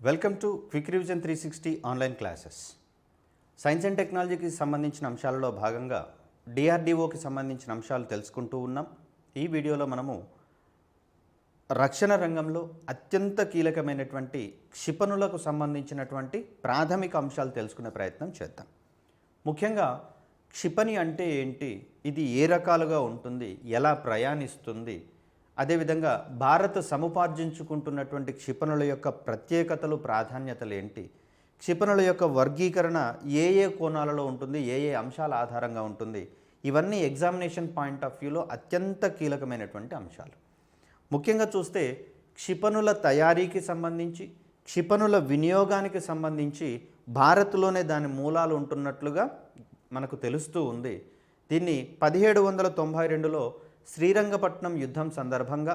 Welcome to quick revision 360 online classes. Science and టెక్నాలజీకి సంబంధించిన అంశాలలో భాగంగా డిఆర్డిఓకి సంబంధించిన అంశాలు తెలుసుకుంటూ ఉన్నాం. ఈ వీడియోలో మనము రక్షణ రంగంలో అత్యంత కీలకమైనటువంటి క్షిపణులకు సంబంధించినటువంటి ప్రాథమిక అంశాలు తెలుసుకునే ప్రయత్నం చేద్దాం. ముఖ్యంగా క్షిపణి అంటే ఏంటి, ఇది ఏ రకాలుగా ఉంటుంది, ఎలా ప్రయాణిస్తుంది, అదేవిధంగా భారత్ సముపార్జించుకుంటున్నటువంటి క్షిపణుల యొక్క ప్రత్యేకతలు, ప్రాధాన్యతలు ఏంటి, క్షిపణుల యొక్క వర్గీకరణ ఏ ఏ కోణాలలో ఉంటుంది, ఏ ఏ అంశాల ఆధారంగా ఉంటుంది, ఇవన్నీ ఎగ్జామినేషన్ పాయింట్ ఆఫ్ వ్యూలో అత్యంత కీలకమైనటువంటి అంశాలు. ముఖ్యంగా చూస్తే క్షిపణుల తయారీకి సంబంధించి, క్షిపణుల వినియోగానికి సంబంధించి భారత్లోనే దాని మూలాలు ఉంటున్నట్లుగా మనకు తెలుస్తూ ఉంది. దీన్ని 1792లో శ్రీరంగపట్నం యుద్ధం సందర్భంగా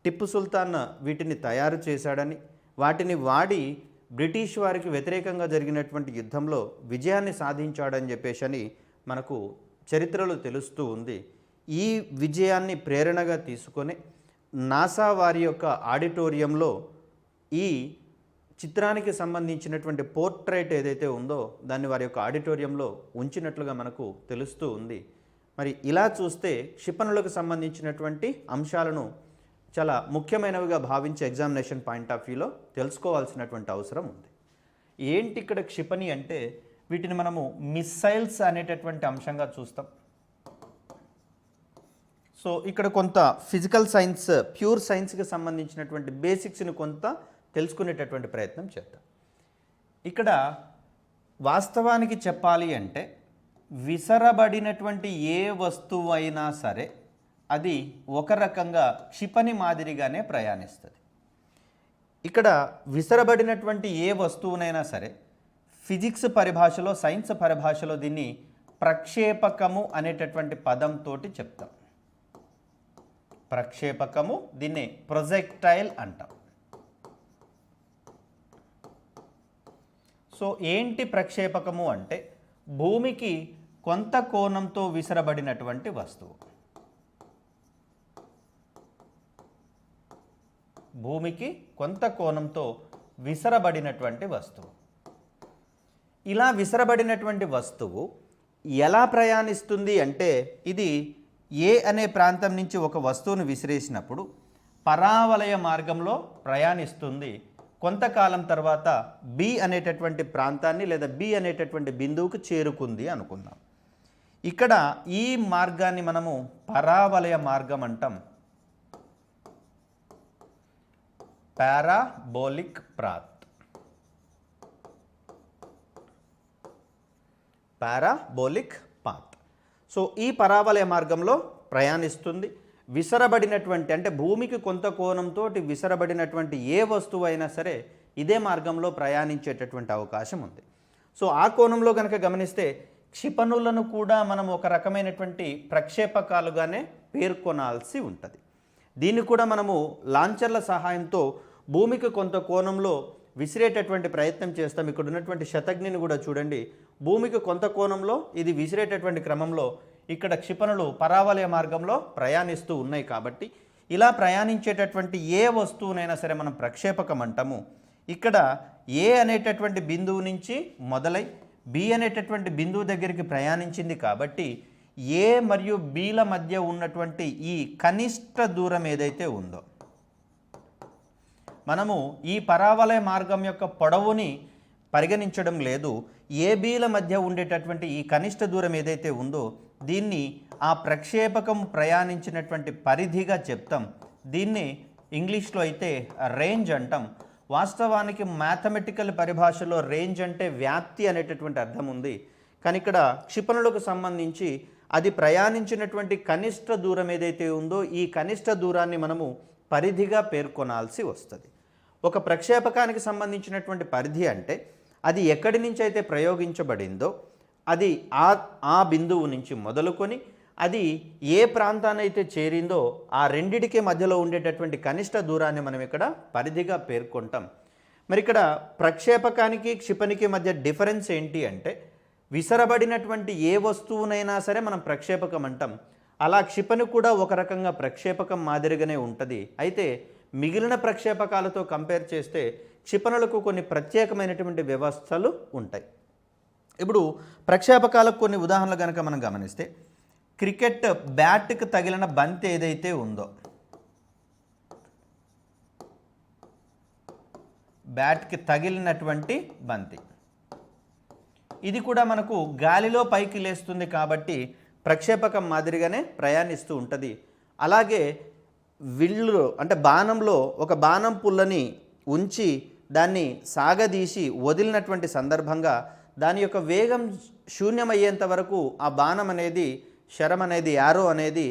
టిప్పు సుల్తాన్ వీటిని తయారు చేశాడని, వాటిని వాడి బ్రిటిష్ వారికి వ్యతిరేకంగా జరిగినటువంటి యుద్ధంలో విజయాన్ని సాధించాడని చెప్పేసి మనకు చరిత్రలో తెలుస్తూ ఉంది. ఈ విజయాన్ని ప్రేరణగా తీసుకొని నాసా వారి యొక్క ఆడిటోరియంలో ఈ చిత్రానికి సంబంధించినటువంటి పోర్ట్రైట్ ఏదైతే ఉందో దాన్ని వారి యొక్క ఆడిటోరియంలో ఉంచినట్లుగా మనకు తెలుస్తూ ఉంది. మరి ఇలా చూస్తే క్షిపణులకు సంబంధించినటువంటి అంశాలను చాలా ముఖ్యమైనవిగా భావించే ఎగ్జామినేషన్ పాయింట్ ఆఫ్ వ్యూలో తెలుసుకోవాల్సినటువంటి అవసరం ఉంది. ఏంటి ఇక్కడ క్షిపణి అంటే, వీటిని మనము మిస్సైల్స్ అనేటటువంటి అంశంగా చూస్తాం. సో ఇక్కడ కొంత ఫిజికల్ సైన్స్, ప్యూర్ సైన్స్కి సంబంధించినటువంటి బేసిక్స్ని కొంత తెలుసుకునేటటువంటి ప్రయత్నం చేద్దాం. ఇక్కడ వాస్తవానికి చెప్పాలి అంటే విసరబడినటువంటి ఏ వస్తువు అయినా సరే అది ఒక రకంగా క్షిపణి మాదిరిగానే ప్రయాణిస్తుంది. ఇక్కడ విసరబడినటువంటి ఏ వస్తువునైనా సరే ఫిజిక్స్ పరిభాషలో, సైన్స్ పరిభాషలో దీన్ని ప్రక్షేపకము అనేటటువంటి పదంతో చెప్తాం. ప్రక్షేపకము, దీన్ని ప్రొజెక్టైల్ అంటాం. సో ఏంటి ప్రక్షేపకము అంటే, భూమికి కొంత కోణంతో విసరబడినటువంటి వస్తువు. భూమికి కొంత కోణంతో విసరబడినటువంటి వస్తువు. ఇలా విసరబడినటువంటి వస్తువు ఎలా ప్రయాణిస్తుంది అంటే, ఇది ఏ అనే ప్రాంతం నుంచి ఒక వస్తువును విసిరేసినప్పుడు పరావలయ మార్గంలో ప్రయాణిస్తుంది. కొంతకాలం తర్వాత బి అనేటటువంటి ప్రాంతాన్ని లేదా బి అనేటటువంటి బిందువుకు చేరుకుంది అనుకుందాం. ఇక్కడ ఈ మార్గాన్ని మనము పరావలయ మార్గం అంటాం. Parabolic path. Parabolic path. So ఈ పరావలయ మార్గంలో ప్రయాణిస్తుంది. విసరబడినటువంటి, అంటే భూమికి కొంత కోణంతో విసరబడినటువంటి ఏ వస్తువు అయినా సరే ఇదే మార్గంలో ప్రయాణించేటటువంటి అవకాశం ఉంది. సో ఆ కోణంలో కనుక గమనిస్తే క్షిపణులను కూడా మనం ఒక రకమైనటువంటి ప్రక్షేపకాలుగానే పేర్కొనాల్సి ఉంటుంది. దీన్ని కూడా మనము లాంచర్ల సహాయంతో భూమికి కొంత కోణంలో విసిరేటటువంటి ప్రయత్నం చేస్తాం. ఇక్కడ ఉన్నటువంటి శతఘ్నిని కూడా చూడండి, భూమికి కొంత కోణంలో ఇది విసిరేటటువంటి క్రమంలో ఇక్కడ క్షిపణులు పరావలయ మార్గంలో ప్రయాణిస్తూ ఉన్నాయి. కాబట్టి ఇలా ప్రయాణించేటటువంటి ఏ వస్తువునైనా సరే మనం ప్రక్షేపకం అంటాము. ఇక్కడ ఏ అనేటటువంటి బిందువు నుంచి మొదలై బి అనేటటువంటి బిందువు దగ్గరికి ప్రయాణించింది కాబట్టి ఏ మరియు బిల మధ్య ఉన్నటువంటి ఈ కనిష్ట దూరం ఏదైతే ఉందో, మనము ఈ పరావలయ మార్గం యొక్క పొడవుని పరిగణించడం లేదు. ఏ బిల మధ్య ఉండేటటువంటి ఈ కనిష్ట దూరం ఏదైతే ఉందో దీన్ని ఆ ప్రక్షేపకం ప్రయాణించినటువంటి పరిధిగా చెప్తాం. దీన్ని ఇంగ్లీష్లో అయితే రేంజ్ అంటాం. వాస్తవానికి మ్యాథమెటికల్ పరిభాషలో రేంజ్ అంటే వ్యాప్తి అనేటటువంటి అర్థం ఉంది. కానీ ఇక్కడ క్షిపణులకు సంబంధించి అది ప్రయాణించినటువంటి కనిష్ట దూరం ఏదైతే ఉందో ఈ కనిష్ట దూరాన్ని మనము పరిధిగా పేర్కొనాల్సి వస్తుంది. ఒక ప్రక్షేపకానికి సంబంధించినటువంటి పరిధి అంటే అది ఎక్కడి నుంచి అయితే ప్రయోగించబడిందో అది ఆ బిందువు నుంచి మొదలుకొని అది ఏ ప్రాంతాన్నైతే చేరిందో ఆ రెండిటికి మధ్యలో ఉండేటటువంటి కనిష్ట దూరాన్ని మనం ఇక్కడ పరిధిగా పేర్కొంటాం. మరి ఇక్కడ ప్రక్షేపకానికి క్షిపణికి మధ్య డిఫరెన్స్ ఏంటి అంటే, విసరబడినటువంటి ఏ వస్తువునైనా సరే మనం ప్రక్షేపకం అంటాం. అలా క్షిపణి కూడా ఒక రకంగా ప్రక్షేపకం మాదిరిగానే ఉంటుంది. అయితే మిగిలిన ప్రక్షేపకాలతో కంపేర్ చేస్తే క్షిపణులకు కొన్ని ప్రత్యేకమైనటువంటి వ్యవస్థలు ఉంటాయి. ఇప్పుడు ప్రక్షేపకాలకు కొన్ని ఉదాహరణలు కనుక మనం గమనిస్తే, క్రికెట్ బ్యాట్కి తగిలిన బంతి ఏదైతే ఉందో, బ్యాట్కి తగిలినటువంటి బంతి, ఇది కూడా మనకు గాలిలో పైకి లేస్తుంది కాబట్టి ప్రక్షేపకం మాదిరిగానే ప్రయాణిస్తూ ఉంటుంది. అలాగే విల్లు అంటే బాణంలో ఒక బాణం పుల్లని ఉంచి దాన్ని సాగదీసి వదిలినటువంటి సందర్భంగా దాని యొక్క వేగం శూన్యమయ్యేంత వరకు ఆ బాణం అనేది, శరం అనేది, యారో అనేది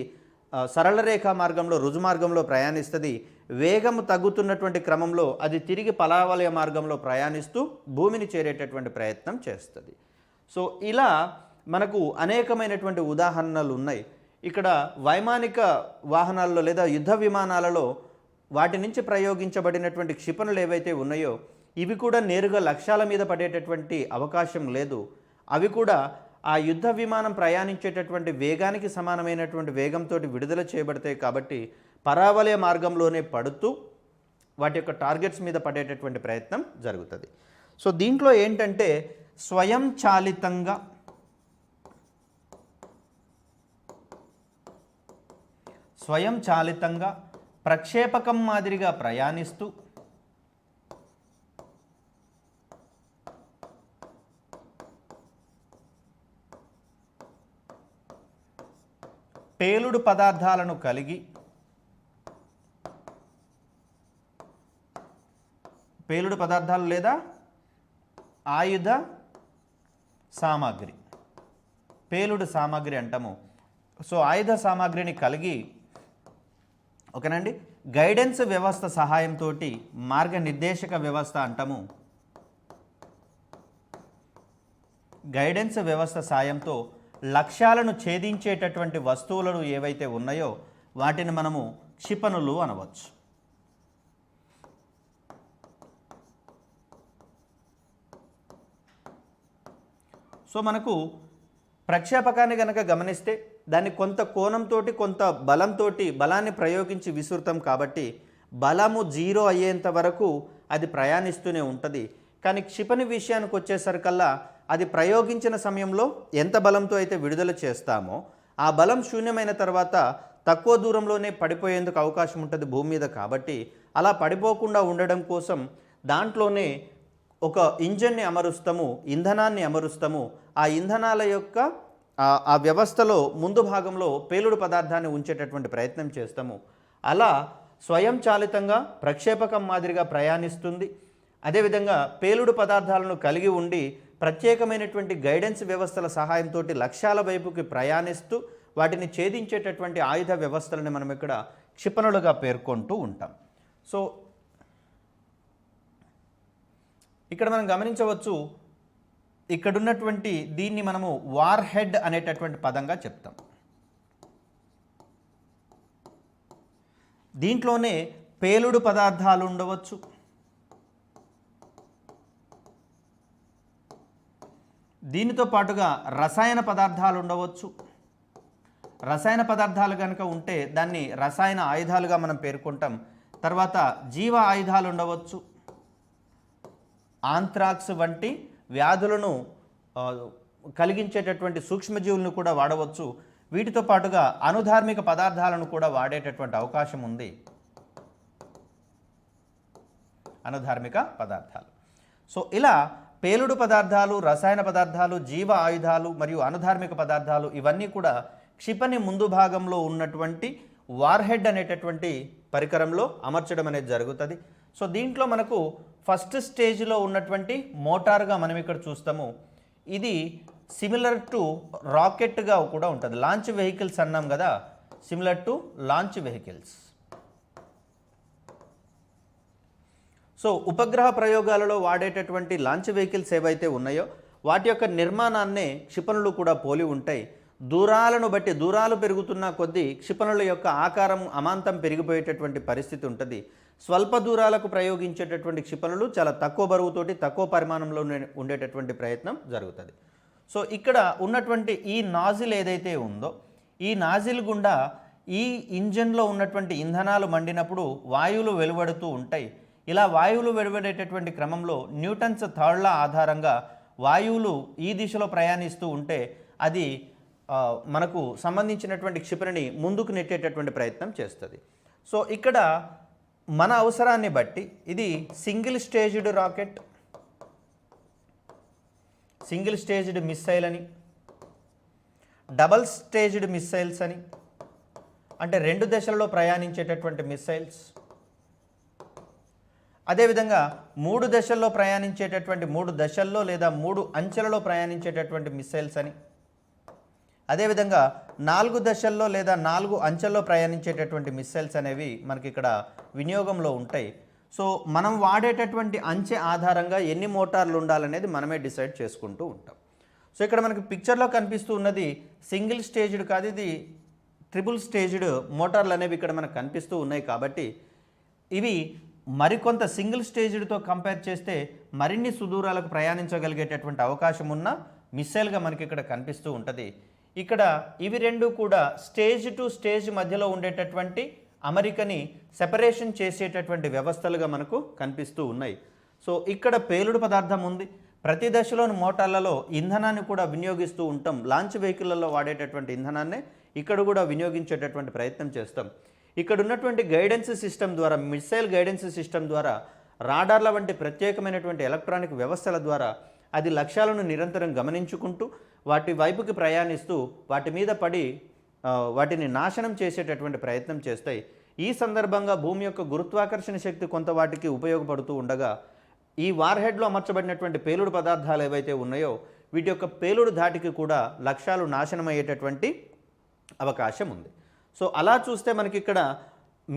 సరళ రేఖా మార్గంలో, రుజుమార్గంలో ప్రయాణిస్తుంది. వేగం తగ్గుతున్నటువంటి క్రమంలో అది తిరిగి పలావలయ మార్గంలో ప్రయాణిస్తూ భూమిని చేరేటటువంటి ప్రయత్నం చేస్తుంది. సో ఇలా మనకు అనేకమైనటువంటి ఉదాహరణలు ఉన్నాయి. ఇక్కడ వైమానిక వాహనాల్లో లేదా యుద్ధ విమానాలలో వాటి నుంచి ప్రయోగించబడినటువంటి క్షిపణులు ఏవైతే ఉన్నాయో ఇవి కూడా నేరుగా లక్ష్యాల మీద పడేటటువంటి అవకాశం లేదు. అవి కూడా ఆ యుద్ధ విమానం ప్రయాణించేటటువంటి వేగానికి సమానమైనటువంటి వేగంతో విడుదల చేయబడతాయి కాబట్టి పరావలయ మార్గంలోనే పడుతూ వాటి యొక్క టార్గెట్స్ మీద పడేటటువంటి ప్రయత్నం జరుగుతుంది. సో దీంట్లో ఏంటంటే స్వయంచాలితంగా ప్రక్షేపకం మాదిరిగా ప్రయాణిస్తూ పేలుడు పదార్థాలను కలిగి పేలుడు పదార్థాలు లేదా ఆయుధ సామాగ్రి, పేలుడు సామాగ్రి అంటాము. సో ఆయుధ సామాగ్రిని కలిగి ఓకేనండి, గైడెన్స్ వ్యవస్థ సహాయంతో మార్గనిర్దేశక వ్యవస్థ అంటాము. గైడెన్స్ వ్యవస్థ సాయంతో లక్ష్యాలను ఛేదించేటటువంటి వస్తువులను ఏవైతే ఉన్నాయో వాటిని మనము క్షిపణులు అనవచ్చు. సో మనకు ప్రక్షేపకాన్ని కనుక గమనిస్తే దాన్ని కొంత కోణంతో కొంత బలాన్ని ప్రయోగించి విసురుతాం కాబట్టి బలము 0 అయ్యేంత వరకు అది ప్రయాణిస్తూనే ఉంటుంది. కానీ క్షిపణి విషయానికి వచ్చేసరికల్లా అది ప్రయోగించిన సమయంలో ఎంత బలంతో అయితే విడుదల చేస్తామో ఆ బలం శూన్యమైన తర్వాత తక్కువ దూరంలోనే పడిపోయేందుకు అవకాశం ఉంటుంది భూమి మీద. కాబట్టి అలా పడిపోకుండా ఉండడం కోసం దాంట్లోనే ఒక ఇంజన్ని అమరుస్తాము, ఇంధనాన్ని అమరుస్తాము. ఆ ఇంధనాల యొక్క ఆ వ్యవస్థలో ముందు భాగంలో పేలుడు పదార్థాన్ని ఉంచేటటువంటి ప్రయత్నం చేస్తాము. అలా స్వయంచాలితంగా ప్రక్షేపకం మాదిరిగా ప్రయాణిస్తుంది. అదేవిధంగా పేలుడు పదార్థాలను కలిగి ఉండి ప్రత్యేకమైనటువంటి గైడెన్స్ వ్యవస్థల సహాయంతో లక్ష్యాల వైపుకి ప్రయాణిస్తూ వాటిని ఛేదించేటటువంటి ఆయుధ వ్యవస్థలను మనం ఇక్కడ క్షిపణులుగా పేర్కొంటూ ఉంటాం. సో ఇక్కడ మనం గమనించవచ్చు, ఇక్కడున్నటువంటి దీన్ని మనము వార్ హెడ్ అనేటటువంటి పదంగా చెప్తాం. దీంట్లోనే పేలుడు పదార్థాలు ఉండవచ్చు, దీనితో పాటుగా రసాయన పదార్థాలు ఉండవచ్చు. రసాయన పదార్థాలు కనుక ఉంటే దాన్ని రసాయన ఆయుధాలుగా మనం పేర్కొంటాం. తర్వాత జీవ ఆయుధాలు ఉండవచ్చు, ఆంథ్రాక్స్ వంటి వ్యాధులను కలిగించేటటువంటి సూక్ష్మజీవులను కూడా వాడవచ్చు. వీటితో పాటుగా అనుధార్మిక పదార్థాలను కూడా వాడేటటువంటి అవకాశం ఉంది. అనుధార్మిక పదార్థాలు. సో ఇలా పేలుడు పదార్థాలు, రసాయన పదార్థాలు, జీవ ఆయుధాలు మరియు అనుధార్మిక పదార్థాలు ఇవన్నీ కూడా క్షిపణి ముందు భాగంలో ఉన్నటువంటి వార్హెడ్ అనేటటువంటి పరికరంలో అమర్చడం అనేది జరుగుతుంది. సో దీంట్లో మనకు ఫస్ట్ స్టేజ్లో ఉన్నటువంటి మోటార్గా మనం ఇక్కడ చూస్తాము. ఇది సిమిలర్ టు రాకెట్గా కూడా ఉంటుంది. లాంచ్ వెహికల్స్ అన్నాం కదా, similar to launch vehicles. So ఉపగ్రహ ప్రయోగాలలో వాడేటటువంటి లాంచ్ వెహికల్స్ ఏవైతే ఉన్నాయో వాటి యొక్క నిర్మాణాన్నే క్షిపణులు కూడా పోలి ఉంటాయి. దూరాలను బట్టి, దూరాలు పెరుగుతున్న కొద్దీ క్షిపణుల యొక్క ఆకారం అమాంతం పెరిగిపోయేటటువంటి పరిస్థితి ఉంటుంది. స్వల్ప దూరాలకు ప్రయోగించేటటువంటి క్షిపణులు చాలా తక్కువ బరువుతోటి, తక్కువ పరిమాణంలో ఉండేటటువంటి ప్రయత్నం జరుగుతుంది. సో ఇక్కడ ఉన్నటువంటి ఈ నాజిల్ ఏదైతే ఉందో ఈ నాజిల్ గుండా ఈ ఇంజన్లో ఉన్నటువంటి ఇంధనాలు మండినప్పుడు వాయువులు వెలువడుతూ ఉంటాయి. ఇలా వాయువులు వెలువడేటటువంటి క్రమంలో న్యూటన్స్ థర్డ్ లా ఆధారంగా వాయువులు ఈ దిశలో ప్రయాణిస్తూ ఉంటే అది మనకు సంబంధించినటువంటి క్షిపణిని ముందుకు నెట్టేటటువంటి ప్రయత్నం చేస్తుంది. సో ఇక్కడ మన అవసరాన్ని బట్టి ఇది single staged rocket, single staged missile అని, డబల్ స్టేజ్డ్ మిస్సైల్స్ అని, అంటే 2 దశలలో ప్రయాణించేటటువంటి మిస్సైల్స్, అదేవిధంగా 3 దశల్లో ప్రయాణించేటటువంటి 3 దశల్లో లేదా 3 అంచెలలో ప్రయాణించేటటువంటి మిస్సైల్స్ అని, అదేవిధంగా 4 దశల్లో లేదా 4 అంచెల్లో ప్రయాణించేటటువంటి మిస్సైల్స్ అనేవి మనకి ఇక్కడ వినియోగంలో ఉంటాయి. సో మనం వాడేటటువంటి అంచె ఆధారంగా ఎన్ని మోటార్లు ఉండాలనేది మనమే డిసైడ్ చేసుకుంటూ ఉంటాం. సో ఇక్కడ మనకి పిక్చర్లో కనిపిస్తూ ఉన్నది సింగిల్ స్టేజ్డ్ కాదు, ఇది ట్రిపుల్ స్టేజ్డ్ మోటార్లు అనేవి ఇక్కడ మనకు కనిపిస్తూ ఉన్నాయి. కాబట్టి ఇవి మరికొంత సింగిల్ స్టేజ్డ్తో కంపేర్ చేస్తే మరిన్ని సుదూరాలకు ప్రయాణించగలిగేటటువంటి అవకాశం ఉన్న మిస్సైల్గా మనకి ఇక్కడ కనిపిస్తూ ఉంటుంది. ఇక్కడ ఇవి రెండు కూడా స్టేజ్ టు స్టేజ్ మధ్యలో ఉండేటటువంటి అమరికని సెపరేషన్ చేసేటటువంటి వ్యవస్థలుగా మనకు కనిపిస్తూ ఉన్నాయి. సో ఇక్కడ పేలుడు పదార్థం ఉంది. ప్రతి దశలోని మోటార్లలో ఇంధనాన్ని కూడా వినియోగిస్తూ ఉంటాం. లాంచ్ వెహికల్లో వాడేటటువంటి ఇంధనాన్ని ఇక్కడ కూడా వినియోగించేటటువంటి ప్రయత్నం చేస్తాం. ఇక్కడ ఉన్నటువంటి గైడెన్స్ సిస్టమ్ ద్వారా, మిసైల్ గైడెన్స్ సిస్టమ్ ద్వారా, రాడార్ల వంటి ప్రత్యేకమైనటువంటి ఎలక్ట్రానిక్ వ్యవస్థల ద్వారా అది లక్ష్యాలను నిరంతరం గమనించుకుంటూ వాటి వైపుకి ప్రయాణిస్తూ వాటి మీద పడి వాటిని నాశనం చేసేటటువంటి ప్రయత్నం చేస్తాయి. ఈ సందర్భంగా భూమి యొక్క గురుత్వాకర్షణ శక్తి కొంత వాటికి ఉపయోగపడుతూ ఉండగా ఈ వార్హెడ్లో అమర్చబడినటువంటి పేలుడు పదార్థాలు ఏవైతే ఉన్నాయో వీటి యొక్క పేలుడు ధాటికి కూడా లక్ష్యాలు నాశనమయ్యేటటువంటి అవకాశం ఉంది. సో అలా చూస్తే మనకి ఇక్కడ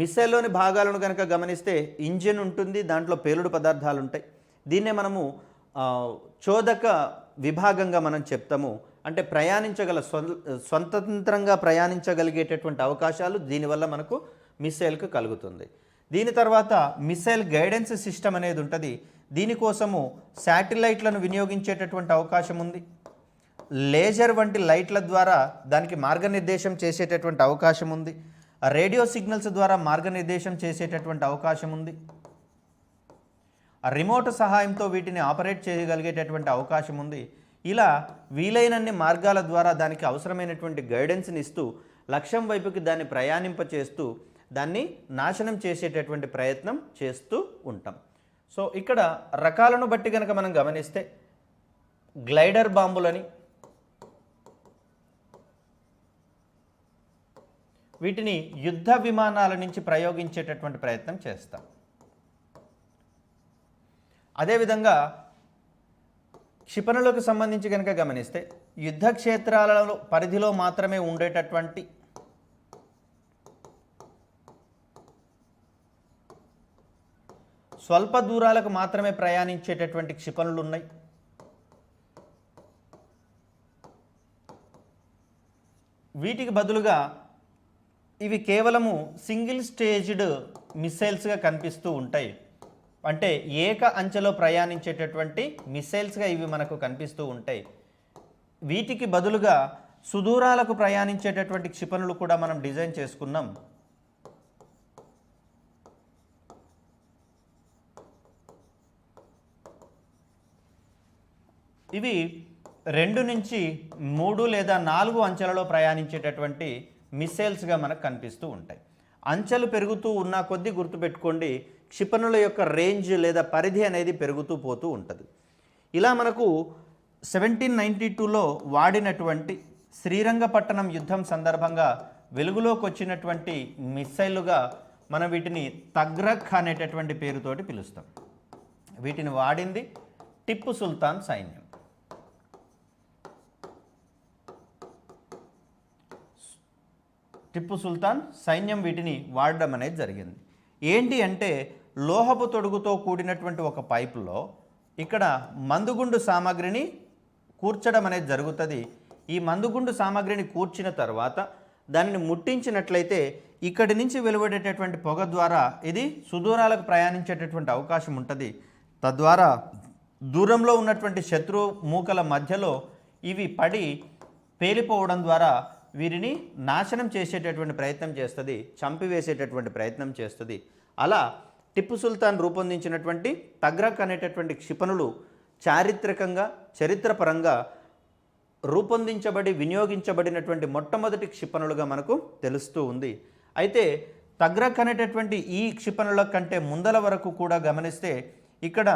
మిస్సైల్లోని భాగాలను కనుక గమనిస్తే ఇంజిన్ ఉంటుంది, దాంట్లో పేలుడు పదార్థాలు ఉంటాయి. దీన్నే మనము చోదక విభాగంగా మనం చెప్తాము. అంటే ప్రయాణించగల స్వతంత్రంగా ప్రయాణించగలిగేటటువంటి అవకాశాలు దీనివల్ల మనకు మిస్సైల్కు కలుగుతుంది. దీని తర్వాత మిస్సైల్ గైడెన్స్ సిస్టమ్ అనేది ఉంటుంది. దీనికోసము శాటిలైట్లను వినియోగించేటటువంటి అవకాశం ఉంది. లేజర్ వంటి లైట్ల ద్వారా దానికి మార్గనిర్దేశం చేసేటటువంటి అవకాశం ఉంది. రేడియో సిగ్నల్స్ ద్వారా మార్గనిర్దేశం చేసేటటువంటి అవకాశం ఉంది. రిమోట్ సహాయంతో వీటిని ఆపరేట్ చేయగలిగేటటువంటి అవకాశం ఉంది. ఇలా వీలైనన్ని మార్గాల ద్వారా దానికి అవసరమైనటువంటి గైడెన్స్ని ఇస్తూ లక్ష్యం వైపుకి దాన్ని ప్రయాణింపచేస్తూ దాన్ని నాశనం చేసేటటువంటి ప్రయత్నం చేస్తూ ఉంటాం. సో ఇక్కడ రకాలను బట్టి కనుక మనం గమనిస్తే గ్లైడర్ బాంబులని, వీటిని యుద్ధ విమానాల నుంచి ప్రయోగించేటటువంటి ప్రయత్నం చేస్తాం. అదేవిధంగా క్షిపణులకు సంబంధించి కనుక గమనిస్తే యుద్ధ క్షేత్రాలలో పరిధిలో మాత్రమే ఉండేటటువంటి స్వల్ప దూరాలకు మాత్రమే ప్రయాణించేటటువంటి క్షిపణులు ఉన్నాయి. వీటికి బదులుగా ఇవి కేవలము సింగిల్ స్టేజ్డ్ మిస్సైల్స్గా కనిపిస్తూ ఉంటాయి. అంటే ఏక అంచెలో ప్రయాణించేటటువంటి మిస్సైల్స్గా ఇవి మనకు కనిపిస్తూ ఉంటాయి. వీటికి బదులుగా సుదూరాలకు ప్రయాణించేటటువంటి క్షిపణులు కూడా మనం డిజైన్ చేసుకున్నాం. ఇవి 2 నుంచి 3 లేదా 4 అంచెలలో ప్రయాణించేటటువంటి మిస్సైల్స్గా మనకు కనిపిస్తూ ఉంటాయి. అంచెలు పెరుగుతూ ఉన్న కొద్దీ గుర్తుపెట్టుకోండి, క్షిపణుల యొక్క రేంజ్ లేదా పరిధి అనేది పెరుగుతూ పోతూ ఉంటుంది. ఇలా మనకు 1792లో వాడినటువంటి శ్రీరంగపట్టణం యుద్ధం సందర్భంగా వెలుగులోకి వచ్చినటువంటి మిస్సైలుగా మనం వీటిని తగ్రక్ అనేటటువంటి పేరుతోటి పిలుస్తాం. వీటిని వాడింది టిప్పు సుల్తాన్ సైన్యం. టిప్పు సుల్తాన్ సైన్యం వీటిని వాడడం అనేది జరిగింది. ఏంటి అంటే లోహపు తొడుగుతో కూడినటువంటి ఒక పైపులో ఇక్కడ మందుగుండు సామాగ్రిని కూర్చడం అనేది జరుగుతుంది. ఈ మందుగుండు సామాగ్రిని కూర్చిన తర్వాత దానిని ముట్టించినట్లయితే ఇక్కడి నుంచి వెలువడేటటువంటి పొగ ద్వారా ఇది సుదూరాలకు ప్రయాణించేటటువంటి అవకాశం ఉంటుంది. తద్వారా దూరంలో ఉన్నటువంటి శత్రు మూకల మధ్యలో ఇవి పడి పేలిపోవడం ద్వారా వీరిని నాశనం చేసేటటువంటి ప్రయత్నం చేస్తుంది, చంపివేసేటటువంటి ప్రయత్నం చేస్తుంది. అలా టిప్పు సుల్తాన్ రూపొందించినటువంటి తగ్రక్ అనేటటువంటి క్షిపణులు చారిత్రకంగా చరిత్రపరంగా రూపొందించబడి వినియోగించబడినటువంటి మొట్టమొదటి క్షిపణులుగా మనకు తెలుస్తూ ఉంది. అయితే తగ్రక్ అనేటటువంటి ఈ క్షిపణుల కంటే ముందల వరకు కూడా గమనిస్తే ఇక్కడ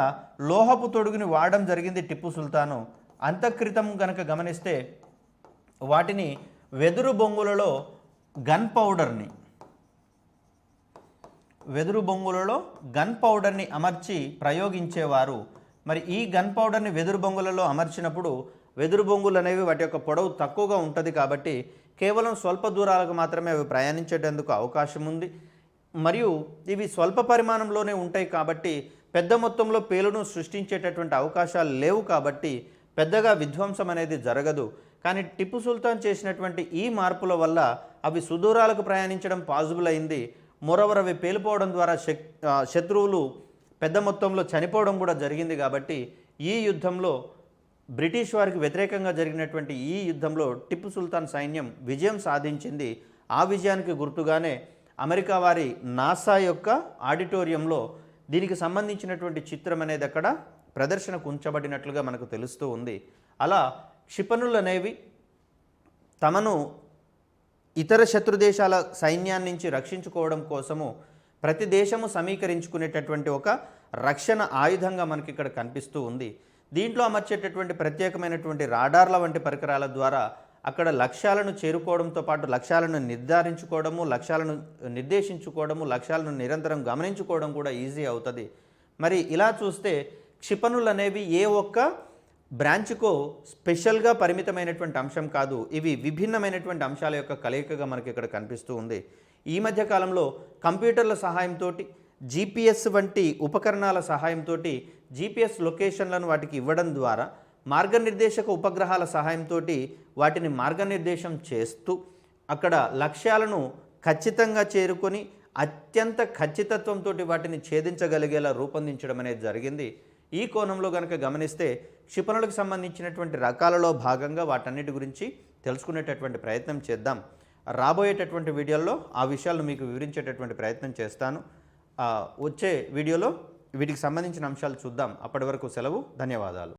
లోహపు తొడుగుని వాడడం జరిగింది టిప్పు సుల్తాను. అంతక్రితం కనుక గమనిస్తే వాటిని వెదురు బొంగులలో గన్ పౌడర్ని అమర్చి ప్రయోగించేవారు. మరి ఈ గన్ పౌడర్ని వెదురు బొంగులలో అమర్చినప్పుడు వెదురు బొంగులు అనేవి వాటి యొక్క పొడవు తక్కువగా ఉంటుంది కాబట్టి కేవలం స్వల్ప దూరాలకు మాత్రమే అవి ప్రయాణించేటందుకు అవకాశం ఉంది. మరియు ఇవి స్వల్ప పరిమాణంలోనే ఉంటాయి కాబట్టి పెద్ద మొత్తంలో పేలును సృష్టించేటటువంటి అవకాశాలు లేవు కాబట్టి పెద్దగా విధ్వంసం అనేది జరగదు. కానీ టిప్పు సుల్తాన్ చేసినటువంటి ఈ మార్పుల వల్ల అవి సుదూరాలకు ప్రయాణించడం పాసిబుల్ అయింది. మోరోవర్ అవి పేలిపోవడం ద్వారా శత్రువులు పెద్ద మొత్తంలో చనిపోవడం కూడా జరిగింది. కాబట్టి ఈ యుద్ధంలో బ్రిటిష్ వారికి వ్యతిరేకంగా జరిగినటువంటి ఈ యుద్ధంలో టిప్పు సుల్తాన్ సైన్యం విజయం సాధించింది. ఆ విజయానికి గుర్తుగానే అమెరికా వారి నాసా యొక్క ఆడిటోరియంలో దీనికి సంబంధించినటువంటి చిత్రం అనేది అక్కడ ప్రదర్శనకు ఉంచబడినట్లుగా మనకు తెలుస్తూ ఉంది. అలా క్షిపణులు అనేవి తమను ఇతర శత్రు దేశాల సైన్యాన్ని నుంచి రక్షించుకోవడం కోసము ప్రతి దేశము సమీకరించుకునేటటువంటి ఒక రక్షణ ఆయుధంగా మనకి ఇక్కడ కనిపిస్తూ ఉంది. దీంట్లో అమర్చేటటువంటి ప్రత్యేకమైనటువంటి రాడార్ల వంటి పరికరాల ద్వారా అక్కడ లక్ష్యాలను చేరుకోవడంతో పాటు లక్ష్యాలను నిర్ధారించుకోవడము, లక్ష్యాలను నిర్దేశించుకోవడము, లక్ష్యాలను నిరంతరం గమనించుకోవడం కూడా ఈజీ అవుతుంది. మరి ఇలా చూస్తే క్షిపణులు అనేవి ఏ ఒక్క బ్రాంచ్కో స్పెషల్గా పరిమితమైనటువంటి అంశం కాదు. ఇవి విభిన్నమైనటువంటి అంశాల యొక్క కలయికగా మనకి ఇక్కడ కనిపిస్తూ ఉంది. ఈ మధ్య కాలంలో కంప్యూటర్ల సహాయంతో, జీపీఎస్ వంటి ఉపకరణాల సహాయంతో జీపీఎస్ లొకేషన్లను వాటికి ఇవ్వడం ద్వారా మార్గనిర్దేశక ఉపగ్రహాల సహాయంతో వాటిని మార్గనిర్దేశం చేస్తూ అక్కడ లక్ష్యాలను ఖచ్చితంగా చేరుకొని అత్యంత ఖచ్చితత్వంతో వాటిని ఛేదించగలిగేలా రూపొందించడం అనేది జరిగింది. ఈ కోణంలో కనుక గమనిస్తే క్షిపణులకు సంబంధించినటువంటి రకాలలో భాగంగా వాటన్నిటి గురించి తెలుసుకునేటటువంటి ప్రయత్నం చేద్దాం. రాబోయేటటువంటి వీడియోల్లో ఆ విషయాలను మీకు వివరించేటటువంటి ప్రయత్నం చేస్తాను. వచ్చే వీడియోలో వీటికి సంబంధించిన అంశాలు చూద్దాం. అప్పటి వరకు సెలవు. ధన్యవాదాలు.